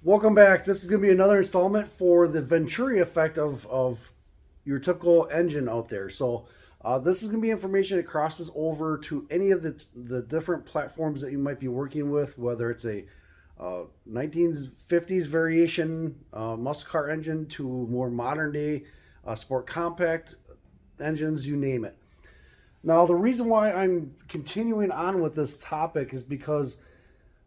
Welcome back. This is going to be another installment for the Venturi effect of your typical engine out there. This is going to be information that crosses over to any of the different platforms that you might be working with, whether it's a 1950s variation muscle car engine to more modern day sport compact engines, you name it. Now, the reason why I'm continuing on with this topic is because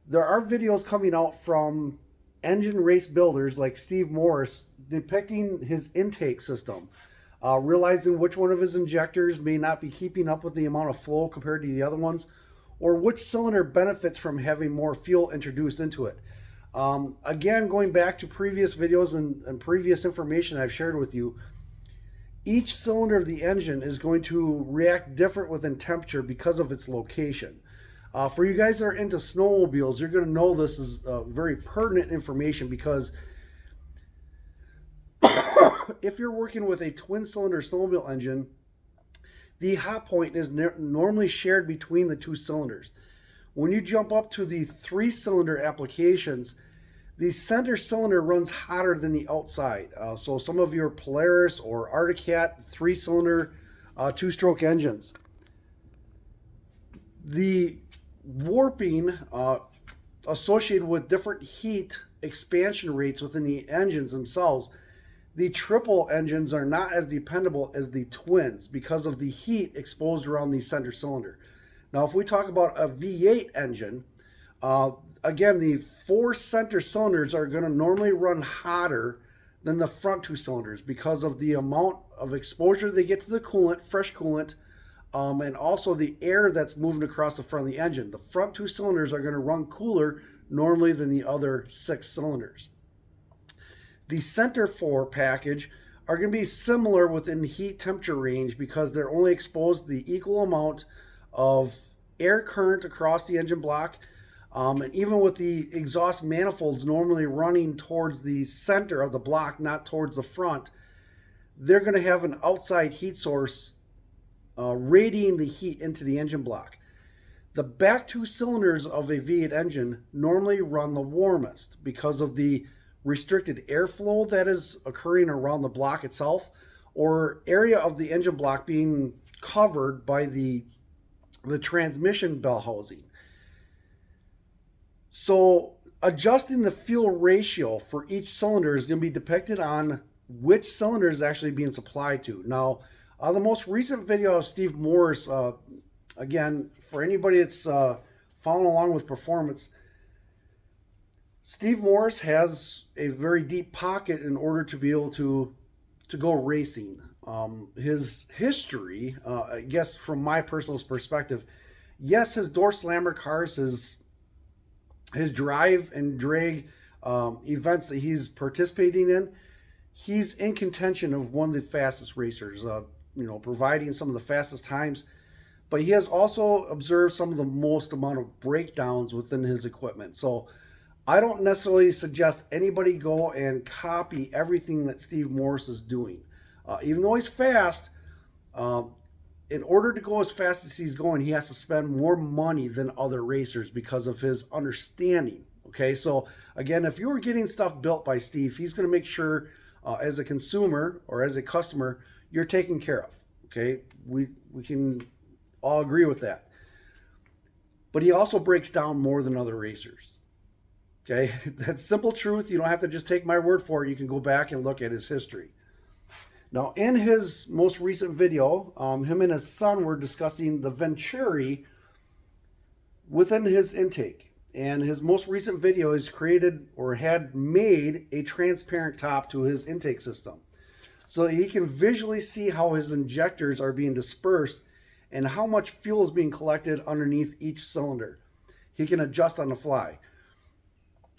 there are videos coming out from engine race builders like Steve Morse depicting his intake system, realizing which one of his injectors may not be keeping up with the amount of flow compared to the other ones, or which cylinder benefits from having more fuel introduced into it. Again, going back to previous videos and previous information I've shared with you, each cylinder of the engine is going to react different within temperature because of its location. For you guys that are into snowmobiles, you're going to know this is very pertinent information because if you're working with a twin cylinder snowmobile engine, the hot point is normally shared between the two cylinders. When you jump up to the 3-cylinder applications, the center cylinder runs hotter than the outside. So some of your Polaris or Arctic Cat 3-cylinder 2-stroke engines, the warping associated with different heat expansion rates within the engines themselves, the triple engines are not as dependable as the twins because of the heat exposed around the center cylinder. Now, if we talk about a V8 engine, again, the 4 center cylinders are going to normally run hotter than the front 2 cylinders because of the amount of exposure they get to the coolant, fresh coolant, and also the air that's moving across the front of the engine. The front 2 cylinders are going to run cooler normally than the other 6 cylinders. The center 4 package are going to be similar within the heat temperature range because they're only exposed to the equal amount of air current across the engine block. And even with the exhaust manifolds normally running towards the center of the block, not towards the front, they're going to have an outside heat source radiating the heat into the engine block. The back 2 cylinders of a V8 engine normally run the warmest because of the restricted airflow that is occurring around the block itself, or area of the engine block being covered by the transmission bell housing. So adjusting the fuel ratio for each cylinder is going to be depicted on which cylinder is actually being supplied to. Now, the most recent video of Steve Morse, again, for anybody that's following along with performance, Steve Morse has a very deep pocket in order to be able to go racing. His history, I guess from my personal perspective, yes, his door slammer cars, his drive and drag events that he's participating in, he's in contention of one of the fastest racers, providing some of the fastest times. But he has also observed some of the most amount of breakdowns within his equipment. So I don't necessarily suggest anybody go and copy everything that Steve Morse is doing. Even though he's fast, in order to go as fast as he's going, he has to spend more money than other racers because of his understanding. Okay, so again, if you were getting stuff built by Steve, he's going to make sure as a consumer or as a customer, you're taken care of. Okay, we can all agree with that. But he also breaks down more than other racers. Okay, that's simple truth. You don't have to just take my word for it. You can go back and look at his history. Now, in his most recent video, him and his son were discussing the Venturi within his intake. And his most recent video is created or had made a transparent top to his intake system, so that he can visually see how his injectors are being dispersed and how much fuel is being collected underneath each cylinder. He can adjust on the fly.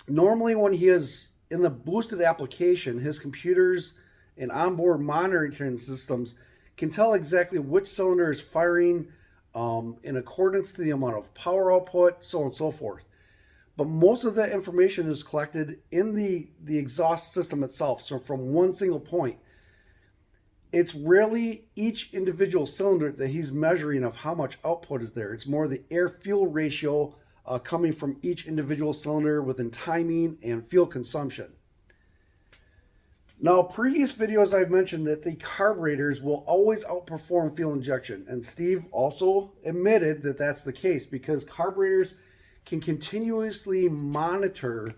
Normally, when he is in the boosted application, his computers and onboard monitoring systems can tell exactly which cylinder is firing in accordance to the amount of power output, so on and so forth. But most of that information is collected in the exhaust system itself, so from one single point. It's rarely each individual cylinder that he's measuring of how much output is there. It's more the air-fuel ratio coming from each individual cylinder within timing and fuel consumption. Now, previous videos I've mentioned that the carburetors will always outperform fuel injection, and Steve also admitted that that's the case because carburetors can continuously monitor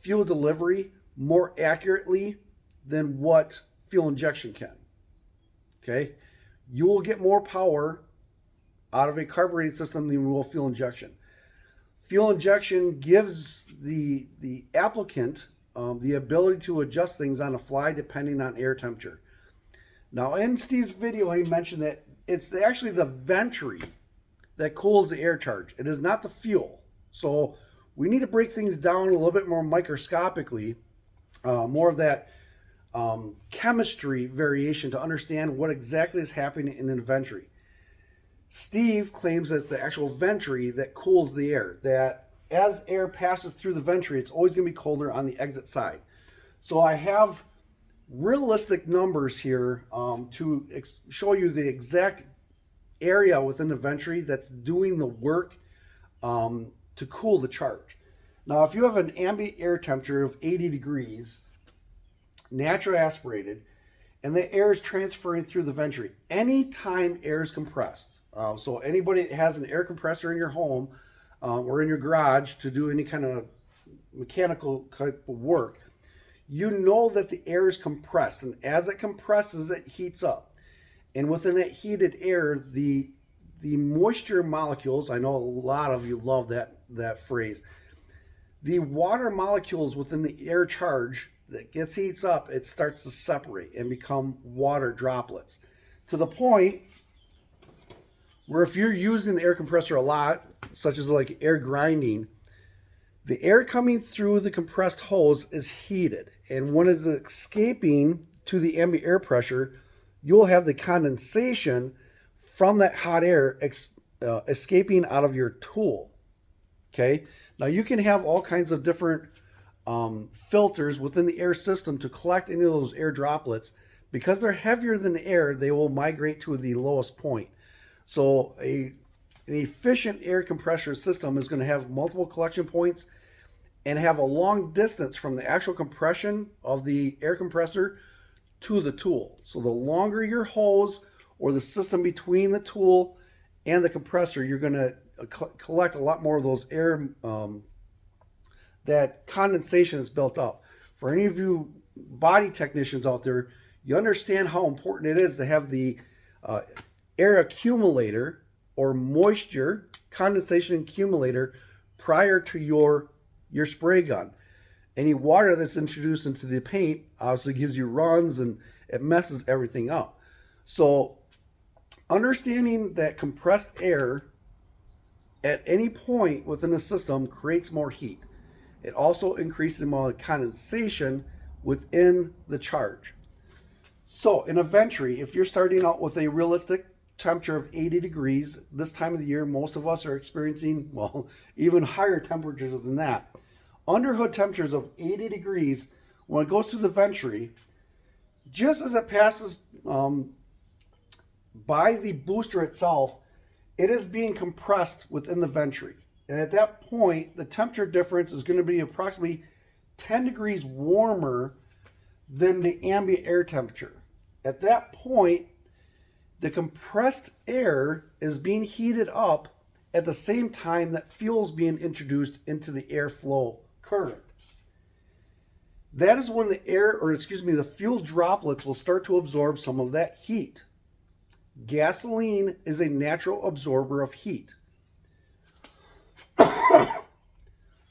fuel delivery more accurately than what fuel injection can. Okay, you will get more power out of a carbureted system than you will fuel injection. Fuel injection gives the applicant the ability to adjust things on the fly depending on air temperature. Now, in Steve's video, he mentioned that it's actually the venturi that cools the air charge. It is not the fuel. So we need to break things down a little bit more microscopically, more of that chemistry variation to understand what exactly is happening in the venturi. Steve claims that it's the actual venturi that cools the air, that as air passes through the venturi, it's always going to be colder on the exit side. So I have realistic numbers here to show you the exact area within the venturi that's doing the work to cool the charge. Now, if you have an ambient air temperature of 80 degrees, naturally aspirated, and the air is transferring through the venturi, anytime air is compressed, so anybody that has an air compressor in your home or in your garage to do any kind of mechanical type of work, you know that the air is compressed, and as it compresses, it heats up. And within that heated air, the moisture molecules, I know a lot of you love that phrase, the water molecules within the air charge that heats up, it starts to separate and become water droplets, to the point where if you're using the air compressor a lot, such as like air grinding, the air coming through the compressed hose is heated, and when it's escaping to the ambient air pressure, you'll have the condensation from that hot air escaping out of your tool. Okay, now you can have all kinds of different filters within the air system to collect any of those air droplets. Because they're heavier than the air, they will migrate to the lowest point. So an efficient air compressor system is going to have multiple collection points and have a long distance from the actual compression of the air compressor to the tool. So the longer your hose or the system between the tool and the compressor, you're going to collect a lot more of those air, that condensation is built up. For any of you body technicians out there, you understand how important it is to have the air accumulator or moisture condensation accumulator prior to your spray gun. Any water that's introduced into the paint obviously gives you runs and it messes everything up. So understanding that compressed air at any point within the system creates more heat. It also increases the amount of condensation within the charge. So in a venturi, if you're starting out with a realistic temperature of 80 degrees, this time of the year, most of us are experiencing, well, even higher temperatures than that. Underhood temperatures of 80 degrees, when it goes through the venturi, just as it passes by the booster itself, it is being compressed within the venturi. And at that point, the temperature difference is going to be approximately 10 degrees warmer than the ambient air temperature. At that point, the compressed air is being heated up at the same time that fuel is being introduced into the airflow current. That is when the fuel droplets will start to absorb some of that heat. Gasoline is a natural absorber of heat.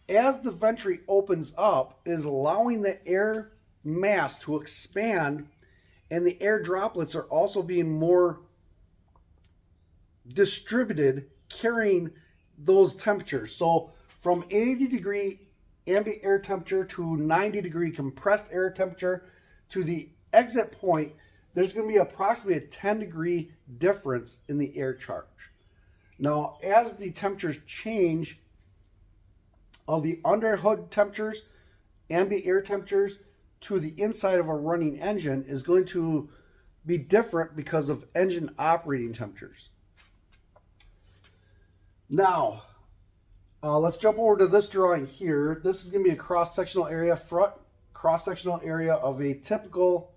As the venturi opens up, it is allowing the air mass to expand, and the air droplets are also being more distributed, carrying those temperatures. So from 80 degree ambient air temperature to 90 degree compressed air temperature to the exit point, there's going to be approximately a 10 degree difference in the air charge. Now, as the temperatures change of the underhood temperatures, ambient air temperatures to the inside of a running engine is going to be different because of engine operating temperatures. Now, Let's jump over to this drawing here. This is going to be a cross-sectional area, front cross-sectional area of a typical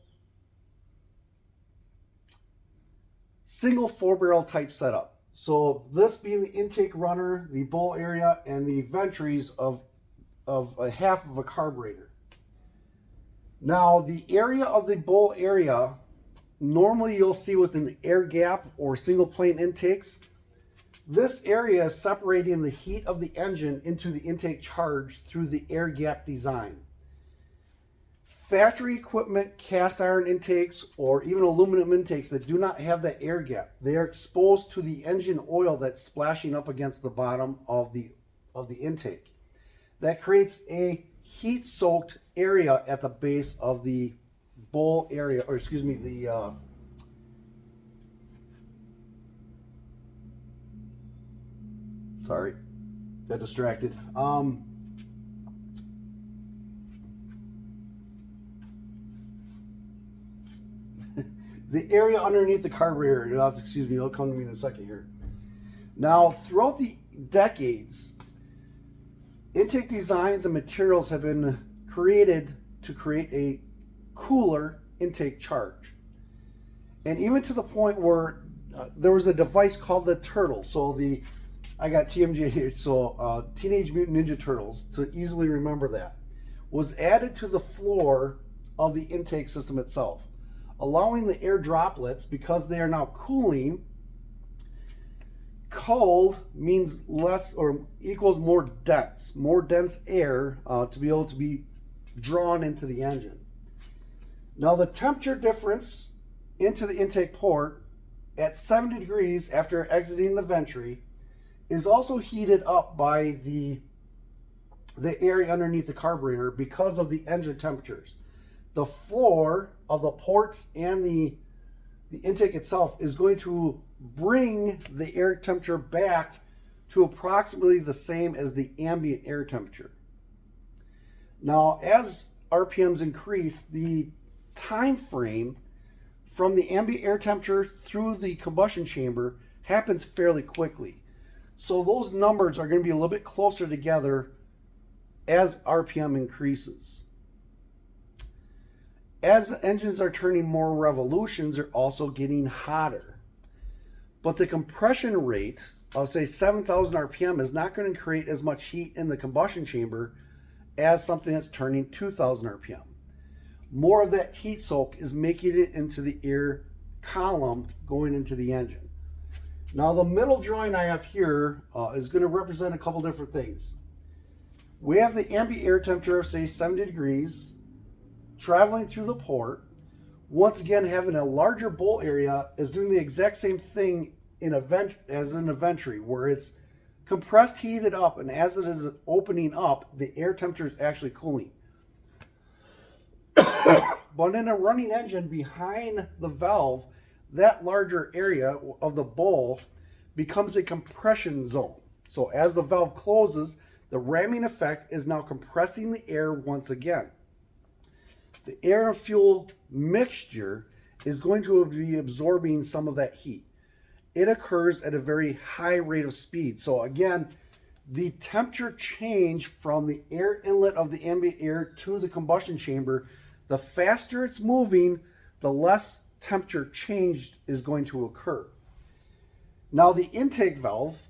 single 4-barrel type setup. So this being the intake runner, the bowl area, and the ventries of a half of a carburetor. Now the area of the bowl area, normally you'll see within the air gap or single plane intakes, this area is separating the heat of the engine into the intake charge through the air gap design. Factory equipment, cast iron intakes, or even aluminum intakes that do not have that air gap, they are exposed to the engine oil that's splashing up against the bottom of the intake. That creates a heat-soaked area at the base of the bowl area, or excuse me, sorry, got distracted. The area underneath the carburetor, you'll have to excuse me, it'll come to me in a second here. Now, throughout the decades, intake designs and materials have been created to create a cooler intake charge. And even to the point where there was a device called the Turtle. So I got TMJ here, so Teenage Mutant Ninja Turtles, to easily remember that, was added to the floor of the intake system itself, allowing the air droplets, because they are now cooling. Cold means less or equals more dense air to be able to be drawn into the engine. Now the temperature difference into the intake port at 70 degrees after exiting the ventry is also heated up by the area underneath the carburetor because of the engine temperatures. The floor of the ports and the intake itself is going to bring the air temperature back to approximately the same as the ambient air temperature. Now, as RPMs increase, the time frame from the ambient air temperature through the combustion chamber happens fairly quickly. So those numbers are going to be a little bit closer together as RPM increases. As engines are turning more revolutions, they're also getting hotter. But the compression rate of, say, 7,000 RPM is not going to create as much heat in the combustion chamber as something that's turning 2,000 RPM. More of that heat soak is making it into the air column going into the engine. Now, the middle drawing I have here is going to represent a couple different things. We have the ambient air temperature of, say, 70 degrees, traveling through the port. Once again, having a larger bowl area is doing the exact same thing in a vent as in a ventry, where it's compressed, heated up, and as it is opening up, the air temperature is actually cooling. But in a running engine, behind the valve, that larger area of the bowl becomes a compression zone. So as the valve closes, the ramming effect is now compressing the air once again. The air and fuel mixture is going to be absorbing some of that heat. It occurs at a very high rate of speed. So again, the temperature change from the air inlet of the ambient air to the combustion chamber, the faster it's moving, the less temperature change is going to occur. Now the intake valve,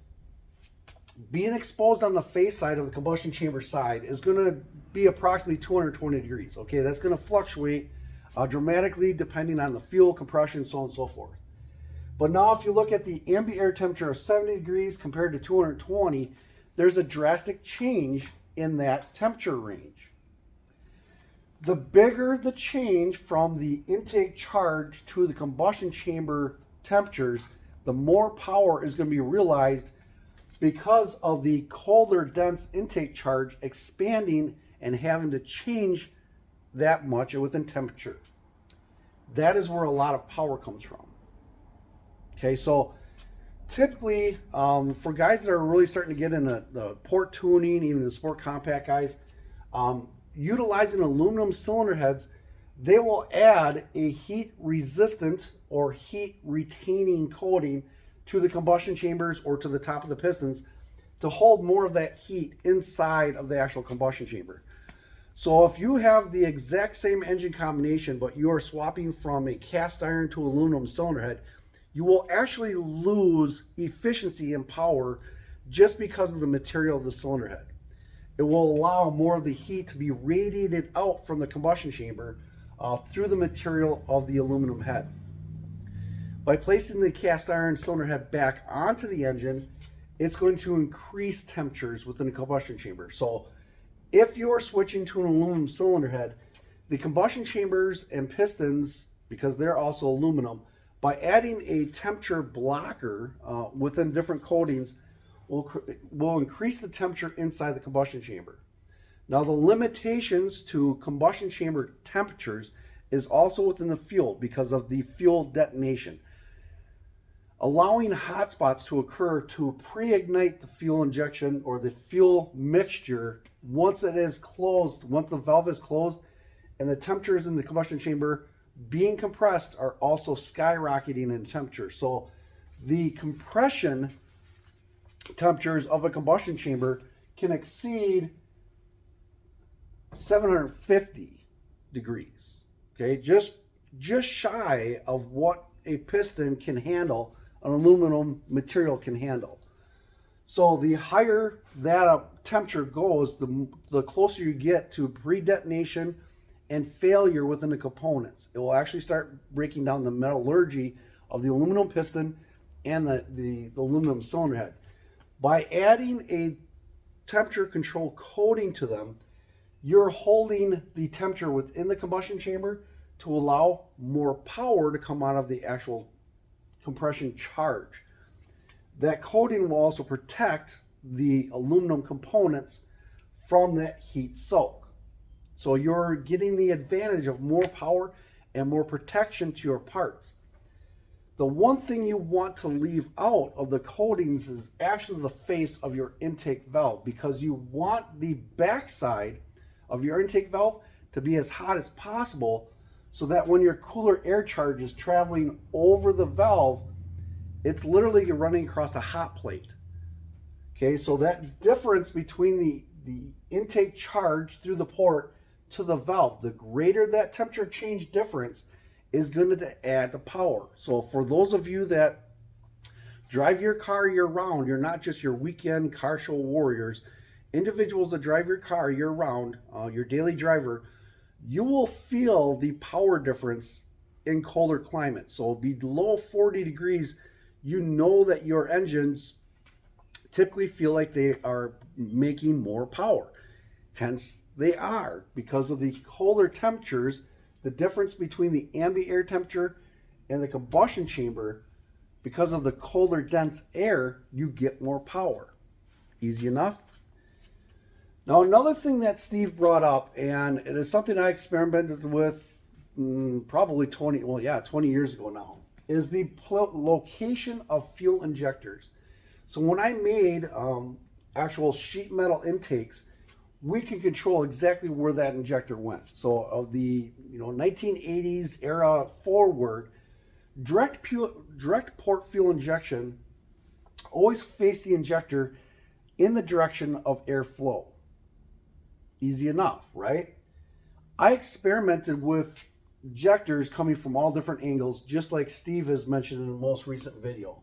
being exposed on the face side of the combustion chamber side, is going to be approximately 220 degrees. Okay, that's going to fluctuate dramatically depending on the fuel, compression, so on and so forth. But now if you look at the ambient air temperature of 70 degrees compared to 220, there's a drastic change in that temperature range. The bigger the change from the intake charge to the combustion chamber temperatures, the more power is going to be realized because of the colder, dense intake charge expanding and having to change that much within temperature. That is where a lot of power comes from. Okay, so typically for guys that are really starting to get into the port tuning, even the sport compact guys, utilizing aluminum cylinder heads, they will add a heat resistant or heat retaining coating to the combustion chambers or to the top of the pistons to hold more of that heat inside of the actual combustion chamber. So if you have the exact same engine combination, but you are swapping from a cast iron to aluminum cylinder head, you will actually lose efficiency and power just because of the material of the cylinder head. It will allow more of the heat to be radiated out from the combustion chamber through the material of the aluminum head. By placing the cast iron cylinder head back onto the engine, it's going to increase temperatures within the combustion chamber. So if you're switching to an aluminum cylinder head, the combustion chambers and pistons, because they're also aluminum, by adding a temperature blocker within different coatings, will increase the temperature inside the combustion chamber. Now, the limitations to combustion chamber temperatures is also within the fuel because of the fuel detonation. Allowing hot spots to occur to pre-ignite the fuel injection or the fuel mixture once it is closed, once the valve is closed, and the temperatures in the combustion chamber being compressed are also skyrocketing in temperature. So the compression temperatures of a combustion chamber can exceed 750 degrees. Okay, just shy of what a piston can handle, an aluminum material can handle. So the higher that temperature goes, the closer you get to pre-detonation and failure within the components. It will actually start breaking down the metallurgy of the aluminum piston and the aluminum cylinder head. By adding a temperature control coating to them, you're holding the temperature within the combustion chamber to allow more power to come out of the actual compression charge. That coating will also protect the aluminum components from that heat soak. So you're getting the advantage of more power and more protection to your parts. The one thing you want to leave out of the coatings is actually the face of your intake valve, because you want the backside of your intake valve to be as hot as possible so that when your cooler air charge is traveling over the valve, it's literally running across a hot plate. Okay, so that difference between the intake charge through the port to the valve, the greater that temperature change difference is going to add to power. So for those of you that drive your car year round, you're not just your weekend car show warriors, individuals that drive your car year round, your daily driver, you will feel the power difference in colder climates. So below 40 degrees, you know that your engines typically feel like they are making more power. Hence, they are, because of the colder temperatures, the difference between the ambient air temperature and the combustion chamber, because of the colder, dense air, you get more power. Easy enough? Now, another thing that Steve brought up, and it is something I experimented with probably 20 years ago now, is the location of fuel injectors. So when I made actual sheet metal intakes, we can control exactly where that injector went. So of the 1980s era forward, direct port fuel injection always faced the injector in the direction of airflow. Easy enough, right? I experimented with injectors coming from all different angles, just like Steve has mentioned in the most recent video.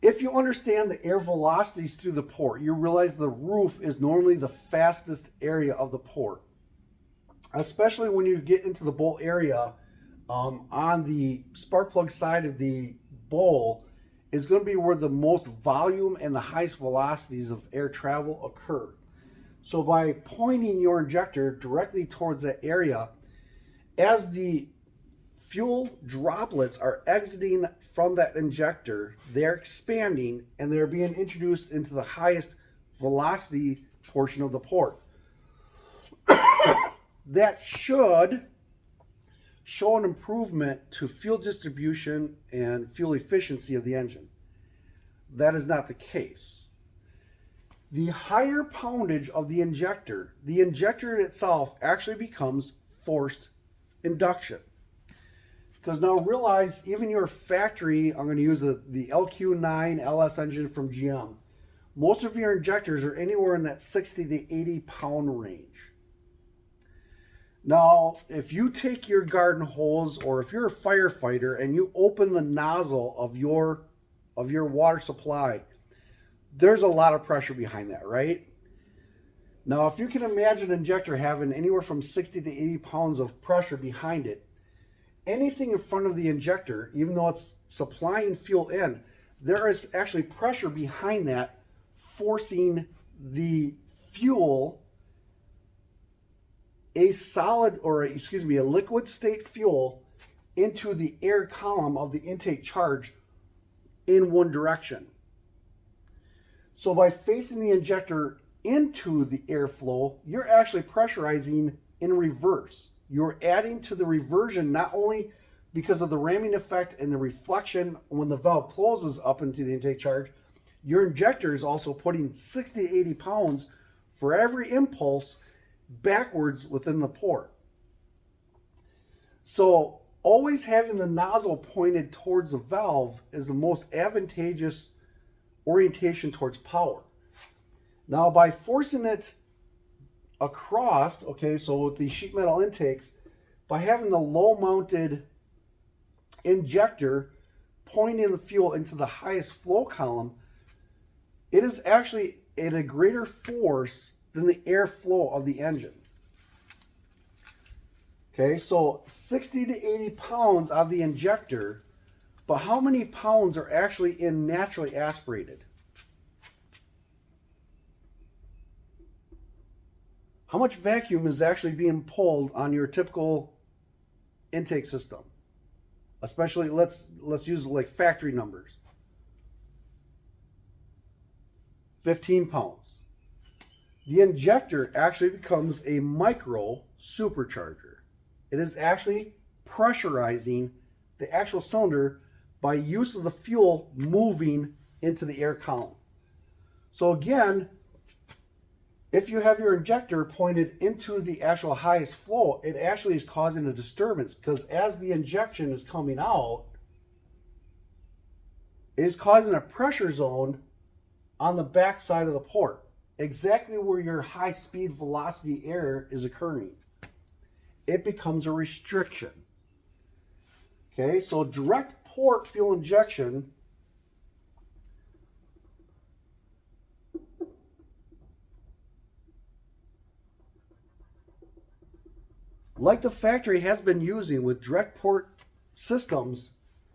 If you understand the air velocities through the port, you realize the roof is normally the fastest area of the port. Especially when you get into the bowl area, on the spark plug side of the bowl is going to be where the most volume and the highest velocities of air travel occur. So by pointing your injector directly towards that area, as the fuel droplets are exiting from that injector, they're expanding and they're being introduced into the highest velocity portion of the port. That should show an improvement to fuel distribution and fuel efficiency of the engine. That is not the case. The higher poundage of the injector itself actually becomes forced induction. Because now realize, even your factory, I'm going to use the LQ9 LS engine from GM. most of your injectors are anywhere in that 60 to 80 pound range. Now, if you take your garden hose, or if you're a firefighter and you open the nozzle of your water supply, there's a lot of pressure behind that, right? Now, if you can imagine an injector having anywhere from 60 to 80 pounds of pressure behind it, anything in front of the injector, even though it's supplying fuel in, there is actually pressure behind that forcing the fuel, a liquid state fuel, into the air column of the intake charge in one direction. So by facing the injector into the airflow, you're actually pressurizing in reverse. You're adding to the reversion, not only because of the ramming effect and the reflection when the valve closes up into the intake charge, your injector is also putting 60 to 80 pounds for every impulse backwards within the port. So always having the nozzle pointed towards the valve is the most advantageous orientation towards power. Now, by forcing it across, okay, so with the sheet metal intakes, by having the low mounted injector pointing the fuel into the highest flow column, it is actually at a greater force than the airflow of the engine. Okay, so 60 to 80 pounds of the injector, but how many pounds are actually in naturally aspirated? How much vacuum is actually being pulled on your typical intake system? Especially, let's use like factory numbers. 15 pounds. The injector actually becomes a micro supercharger. It is actually pressurizing the actual cylinder by use of the fuel moving into the air column. So again, if you have your injector pointed into the actual highest flow, it actually is causing a disturbance, because as the injection is coming out, it is causing a pressure zone on the back side of the port, exactly where your high speed velocity air is occurring. It becomes a restriction. Okay, so direct port fuel injection like the factory has been using with direct port systems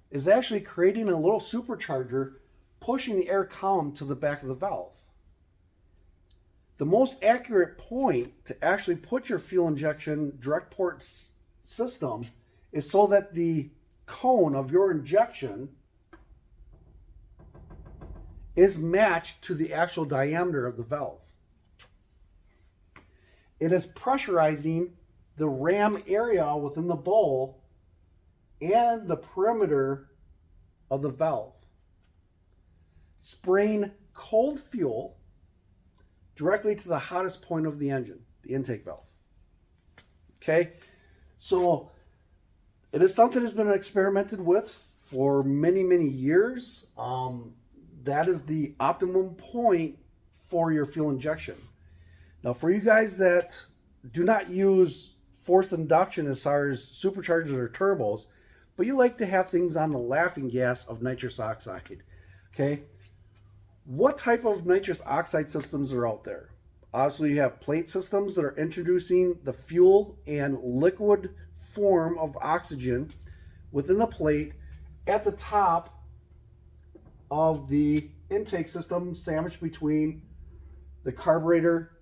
is actually creating a little supercharger pushing the air column to the back of the valve. The most accurate point to actually put your fuel injection direct port system is so that the cone of your injection is matched to the actual diameter of the valve. It is pressurizing the ram area within the bowl and the perimeter of the valve, spraying cold fuel directly to the hottest point of the engine, the intake valve. Okay, so it is something that's been experimented with for many, many years. That is the optimum point for your fuel injection. Now, for you guys that do not use forced induction as far as superchargers or turbos, but you like to have things on the laughing gas of nitrous oxide, okay? What type of nitrous oxide systems are out there? Obviously, you have plate systems that are introducing the fuel and liquid form of oxygen within the plate at the top of the intake system, sandwiched between the carburetor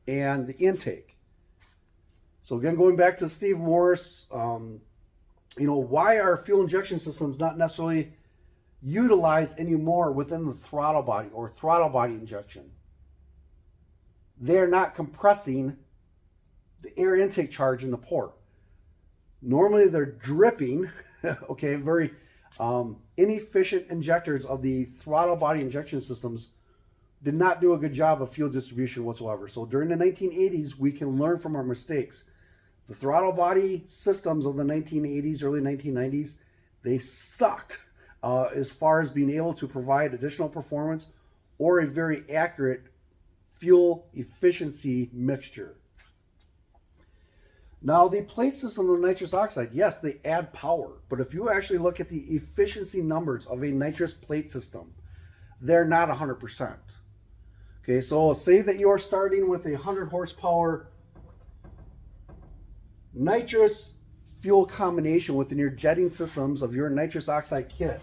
and the intake. So again, going back to Steve Morris, why are fuel injection systems not necessarily utilized anymore within the throttle body or throttle body injection? They're not compressing the air intake charge in the port. Normally they're dripping, okay, very inefficient injectors of the throttle body injection systems did not do a good job of fuel distribution whatsoever. So during the 1980s, we can learn from our mistakes. The throttle body systems of the 1980s, early 1990s, they sucked as far as being able to provide additional performance or a very accurate fuel efficiency mixture. Now, the plate system of nitrous oxide, yes, they add power, but if you actually look at the efficiency numbers of a nitrous plate system, they're not 100%. Okay, so say that you are starting with a 100 horsepower nitrous fuel combination within your jetting systems of your nitrous oxide kit.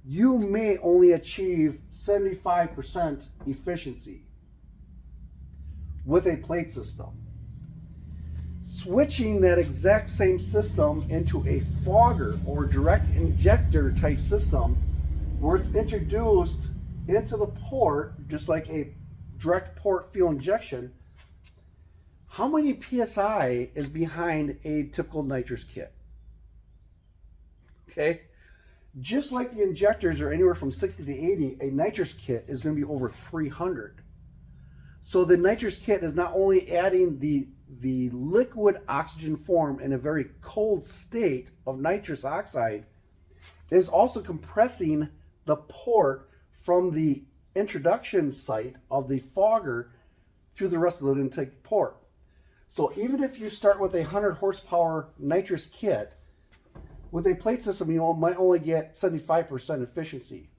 You may only achieve 75% efficiency with a plate system. Switching that exact same system into a fogger or direct injector type system, where it's introduced into the port just like a direct port fuel injection, how many PSI is behind a typical nitrous kit? Okay, just like the injectors are anywhere from 60 to 80, a nitrous kit is going to be over 300. So the nitrous kit is not only adding the liquid oxygen form in a very cold state of nitrous oxide, it is also compressing the port from the introduction site of the fogger through the rest of the intake port. So even if you start with a 100 horsepower nitrous kit, with a plate system, you might only get 75% efficiency.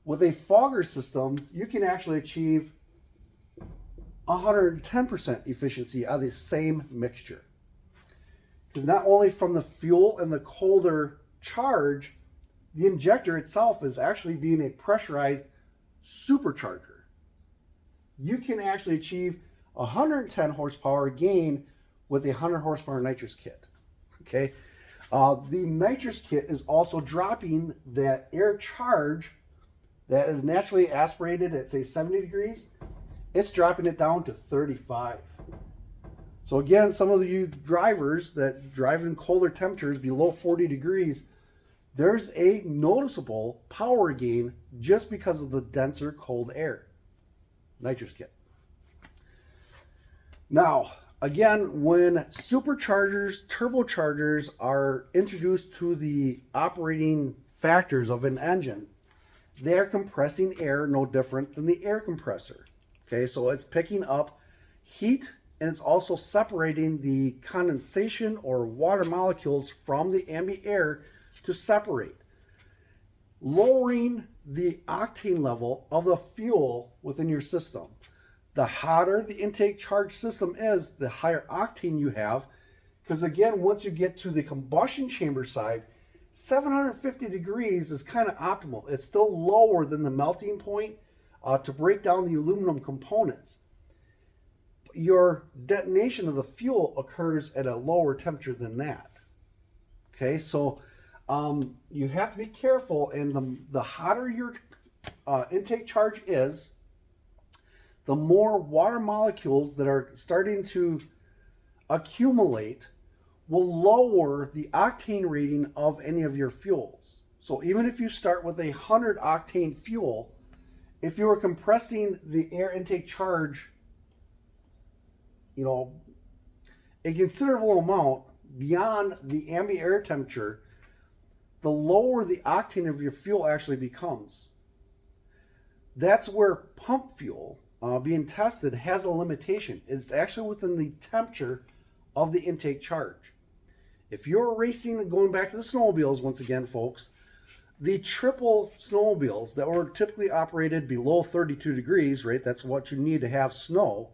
With a fogger system, you can actually achieve 110% efficiency out of the same mixture. Because not only from the fuel and the colder charge, the injector itself is actually being a pressurized supercharger. You can actually achieve 110 horsepower gain with a 100 horsepower nitrous kit. Okay, the nitrous kit is also dropping that air charge that is naturally aspirated at, say, 70 degrees. It's dropping it down to 35. So again, some of you drivers that drive in colder temperatures below 40 degrees, there's a noticeable power gain just because of the denser cold air. Nitrous kit. Now, again, when superchargers, turbochargers are introduced to the operating factors of an engine, they're compressing air no different than the air compressor. Okay, so it's picking up heat and it's also separating the condensation or water molecules from the ambient air to separate, lowering the octane level of the fuel within your system. The hotter the intake charge system is, the higher octane you have, because again, once you get to the combustion chamber side, 750 degrees is kind of optimal. It's still lower than the melting point to break down the aluminum components. Your detonation of the fuel occurs at a lower temperature than that. Okay, so you have to be careful, and the hotter your intake charge is, the more water molecules that are starting to accumulate will lower the octane rating of any of your fuels. So even if you start with a 100 octane fuel, if you are compressing the air intake charge, a considerable amount beyond the ambient air temperature, the lower the octane of your fuel actually becomes. That's where pump fuel being tested has a limitation. It's actually within the temperature of the intake charge. If you're racing, and going back to the snowmobiles once again, folks, the triple snowmobiles that were typically operated below 32 degrees, right? That's what you need to have snow.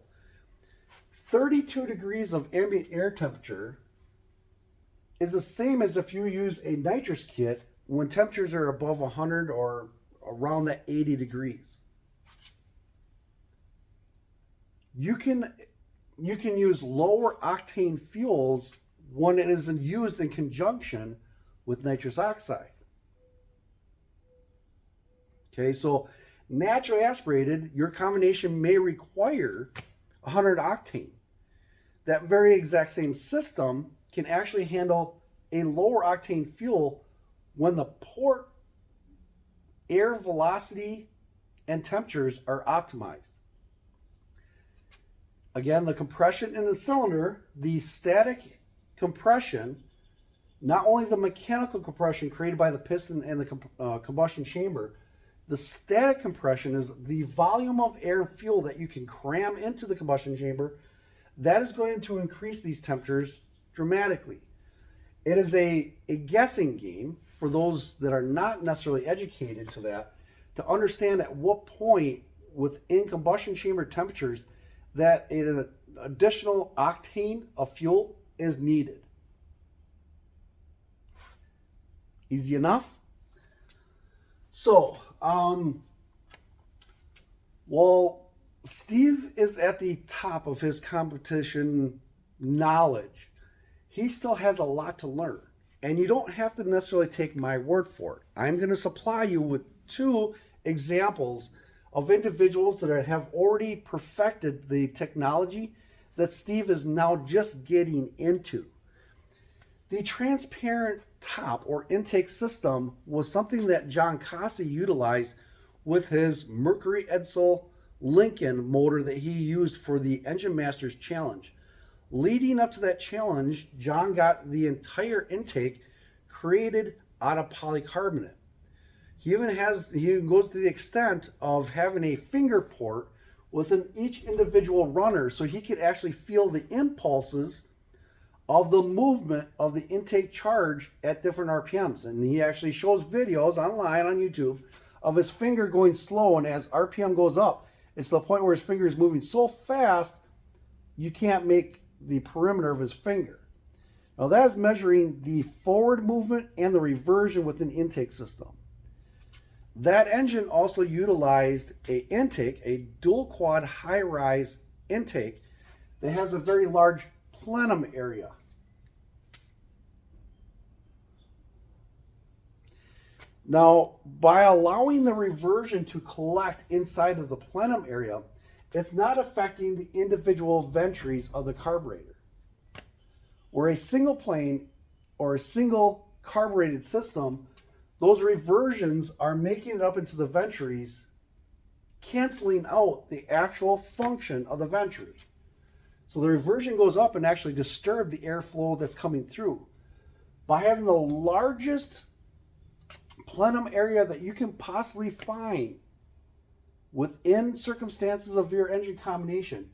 32 degrees of ambient air temperature is the same as if you use a nitrous kit when temperatures are above 100 or around that 80 degrees. You can use lower octane fuels when it is used in conjunction with nitrous oxide. Okay, so naturally aspirated, your combination may require 100 octane. That very exact same system can actually handle a lower octane fuel when the port air velocity and temperatures are optimized. Again, the compression in the cylinder, the static compression, not only the mechanical compression created by the piston and the combustion chamber, The static compression is the volume of air and fuel that you can cram into the combustion chamber. That is going to increase these temperatures dramatically. It is a guessing game for those that are not necessarily educated to that, to understand at what point within combustion chamber temperatures that an additional octane of fuel is needed. Easy enough? So, while Steve is at the top of his competition knowledge, he still has a lot to learn. And you don't have to necessarily take my word for it. I'm going to supply you with 2 examples of individuals that have already perfected the technology that Steve is now just getting into. The transparent top or intake system was something that John Cossey utilized with his Mercury Edsel Lincoln motor that he used for the Engine Masters Challenge. Leading up to that challenge, John got the entire intake created out of polycarbonate. He even goes to the extent of having a finger port within each individual runner so he could actually feel the impulses of the movement of the intake charge at different RPMs. And he actually shows videos online on YouTube of his finger going slow, and as RPM goes up, it's the point where his finger is moving so fast you can't make the perimeter of his finger. Now that is measuring the forward movement and the reversion within the intake system. That engine also utilized a dual quad high rise intake that has a very large plenum area. Now, by allowing the reversion to collect inside of the plenum area, it's not affecting the individual ventries of the carburetor. Where a single plane or a single carbureted system, those reversions are making it up into the ventries, canceling out the actual function of the ventry. So the reversion goes up and actually disturbs the airflow that's coming through. By having the largest plenum area that you can possibly find within circumstances of your engine combination,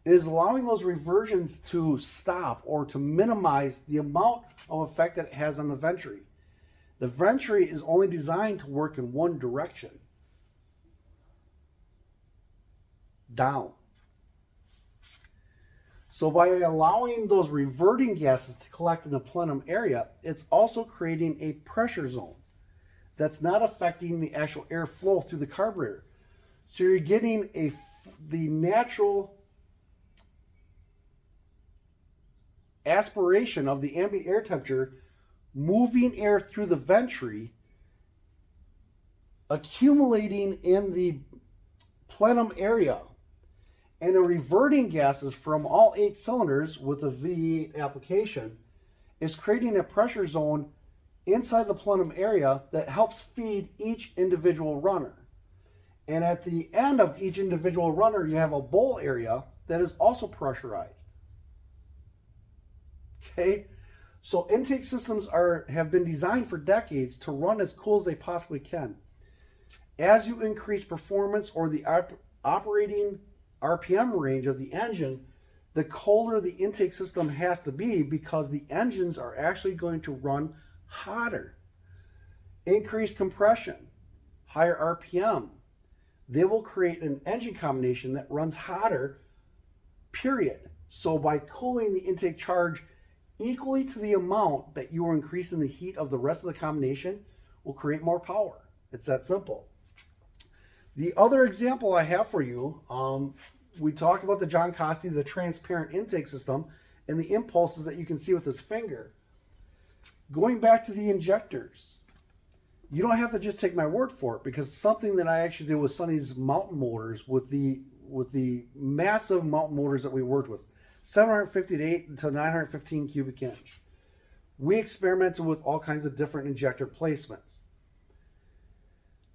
it is allowing those reversions to stop or to minimize the amount of effect that it has on the ventry. The ventry is only designed to work in one direction, down. So by allowing those reverting gases to collect in the plenum area, it's also creating a pressure zone that's not affecting the actual airflow through the carburetor. So you're getting the natural aspiration of the ambient air temperature, moving air through the ventry, accumulating in the plenum area, and the reverting gases from all 8 cylinders with the V8 application is creating a pressure zone inside the plenum area that helps feed each individual runner. And at the end of each individual runner, you have a bowl area that is also pressurized. Okay, so intake systems have been designed for decades to run as cool as they possibly can. As you increase performance or the operating RPM range of the engine, the colder the intake system has to be, because the engines are actually going to run hotter. Increased compression, higher RPM, they will create an engine combination that runs hotter, period. So by cooling the intake charge equally to the amount that you are increasing the heat of the rest of the combination, will create more power. It's that simple. The other example I have for you, we talked about the John Cossey, the transparent intake system, and the impulses that you can see with his finger. Going back to the injectors, you don't have to just take my word for it, because something that I actually did with Sonny's mountain motors, with the massive mountain motors that we worked with, 758 to 915 cubic inch. We experimented with all kinds of different injector placements.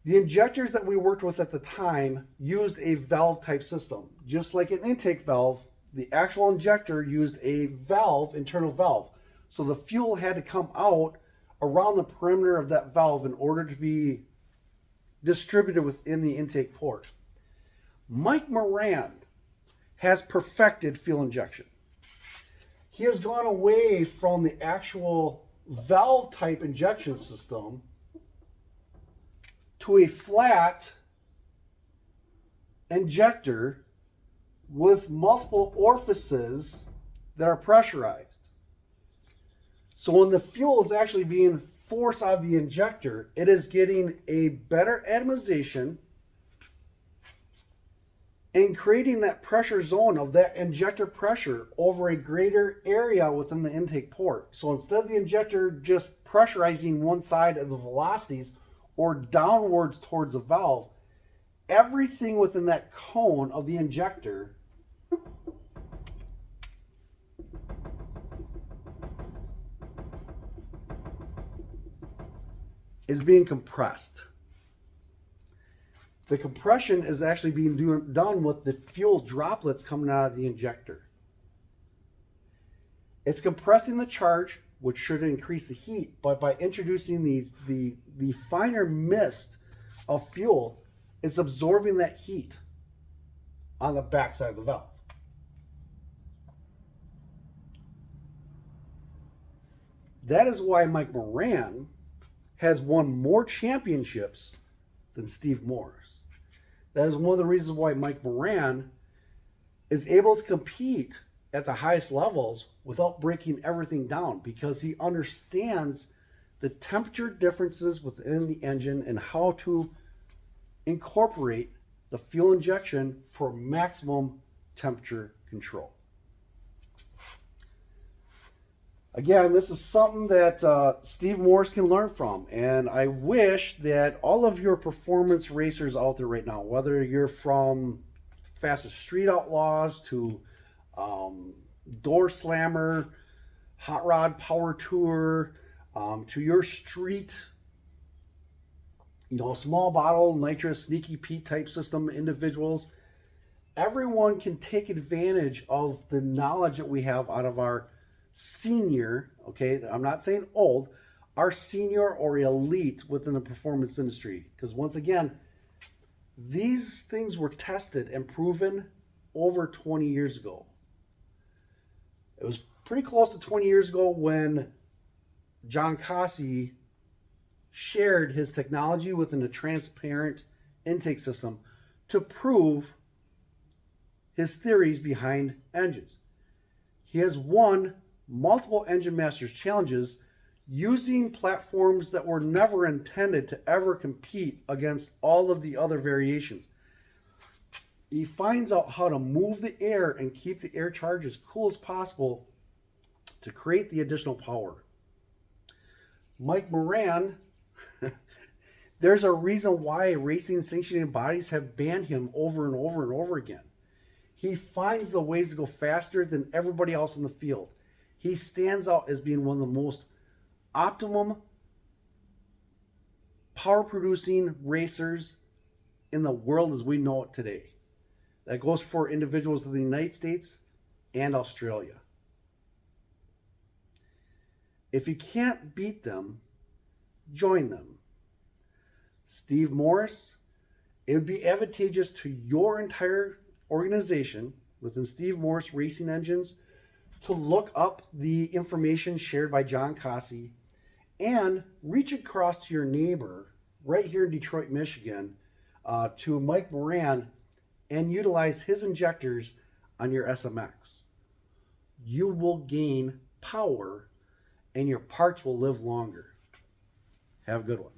The injectors that we worked with at the time used a valve type system. Just like an intake valve, the actual injector used a valve, internal valve. So the fuel had to come out around the perimeter of that valve in order to be distributed within the intake port. Mike Moran has perfected fuel injection. He has gone away from the actual valve type injection system to a flat injector with multiple orifices that are pressurized. So when the fuel is actually being forced out of the injector, it is getting a better atomization and creating that pressure zone of that injector pressure over a greater area within the intake port. So instead of the injector just pressurizing one side of the velocities or downwards towards the valve, everything within that cone of the injector is being compressed. The compression is actually being done with the fuel droplets coming out of the injector. It's compressing the charge, which should increase the heat, but by introducing the finer mist of fuel, it's absorbing that heat on the backside of the valve. That is why Mike Moran has won more championships than Steve Morse. That is one of the reasons why Mike Moran is able to compete at the highest levels without breaking everything down, because he understands the temperature differences within the engine and how to incorporate the fuel injection for maximum temperature control. Again, this is something that Steve Morse can learn from, and I wish that all of your performance racers out there right now, whether you're from Fastest Street Outlaws to Door Slammer, Hot Rod Power Tour, to your street, small bottle, nitrous, Sneaky Pete type system individuals, everyone can take advantage of the knowledge that we have out of our senior, okay, I'm not saying old, our senior or elite within the performance industry. Because once again, these things were tested and proven over 20 years ago. It was pretty close to 20 years ago when John Cossey shared his technology within a transparent intake system to prove his theories behind engines. He has won multiple Engine Masters challenges using platforms that were never intended to ever compete against all of the other variations. He finds out how to move the air and keep the air charge as cool as possible to create the additional power. Mike Moran, there's a reason why racing sanctioning bodies have banned him over and over and over again. He finds the ways to go faster than everybody else in the field. He stands out as being one of the most optimum power producing racers in the world as we know it today. That goes for individuals in the United States and Australia. If you can't beat them, join them. Steve Morse, it would be advantageous to your entire organization within Steve Morse Racing Engines to look up the information shared by John Cossey and reach across to your neighbor right here in Detroit, Michigan, to Mike Moran, and utilize his injectors on your SMX. You will gain power and your parts will live longer. Have a good one.